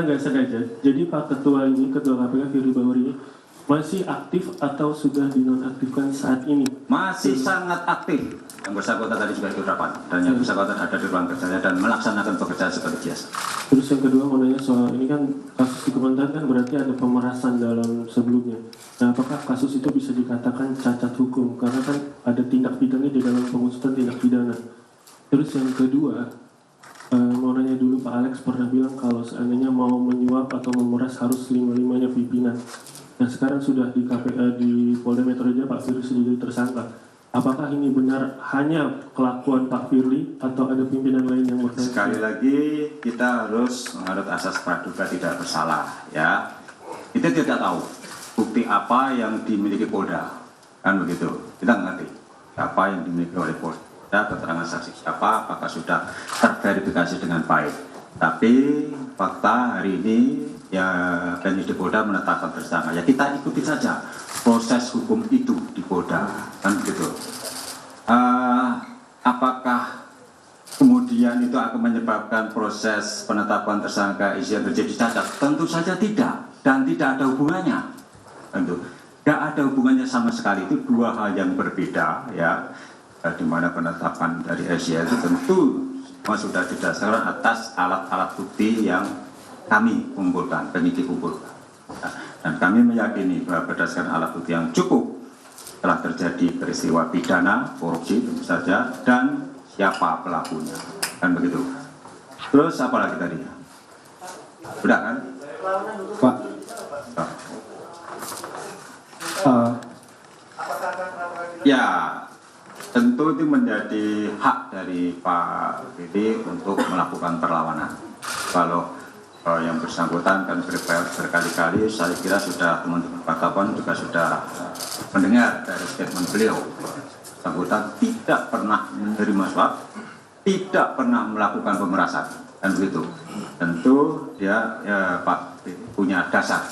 nggak sengaja. Jadi Pak Ketua ini, Ketua KPK Firly Bahuri ini masih aktif atau sudah dinonaktifkan saat ini? Masih sangat aktif. Yang bersangkutan tadi juga ikut rapat dan yang bersangkutan ada di ruang kerjanya dan melaksanakan pekerjaan seperti biasa. Terus yang kedua mau nanya soal ini kan kasus di Kementerian kan berarti ada pemerasan dalam sebelumnya. Nah, apakah kasus itu bisa dikatakan cacat hukum karena kan ada tindak pidana di dalam pengusutan tindak pidana. Terus yang kedua mau nanya dulu, Pak Alex pernah bilang kalau seandainya mau menyuap atau memeras harus 5-5-nya pimpinan. Nah, sekarang sudah di KPK di Polda Metro Jaya Pak Firly sudah jadi tersangka. Apakah ini benar hanya kelakuan Pak Firly atau ada pimpinan lain yang berkaitan? Sekali lagi kita harus menurut asas praduga tidak bersalah, ya. Kita tidak tahu bukti apa yang dimiliki Polda, kan begitu. Kita ngerti apa yang dimiliki oleh Polda, keterangan saksi siapa, apakah sudah terverifikasi dengan baik. Tapi fakta hari ini ya penyidik Polda menetapkan tersangka. Ya kita ikuti saja proses hukum itu di Polda, kan begitu. Apakah kemudian itu akan menyebabkan proses penetapan tersangka yang terjadi cacat? Tentu saja tidak, dan tidak ada hubungannya. Tentu tidak ada hubungannya sama sekali. Itu dua hal yang berbeda, ya. Di mana penetapan dari Asia itu tentu semua sudah didasarkan atas alat-alat bukti yang kami kumpulkan, penyidik kumpulkan. Dan kami meyakini bahwa berdasarkan alat bukti yang cukup telah terjadi peristiwa pidana, korupsi tentu saja, dan siapa pelakunya, kan begitu. Terus apa lagi tadi? Sudah kan? Pak. Ya, tentu itu menjadi hak dari Pak Firly untuk melakukan perlawanan. Kalau yang bersangkutan kan berkali-kali, saya kira sudah teman-teman Pak Kapon juga sudah mendengar dari statement beliau. Bersangkutan tidak pernah menerima suap, tidak pernah melakukan pemerasan, dan begitu. Tentu dia Pak punya dasar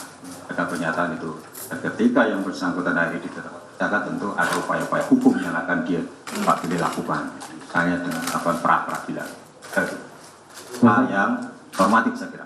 pada pernyataan itu. Dan ketika yang bersangkutan hari ini ditetapkan, tentu ada upaya-upaya hukum yang akan dia Pak Firly lakukan, hanya dengan melakukan pra-peradilan. Hal yang normatif saya kira.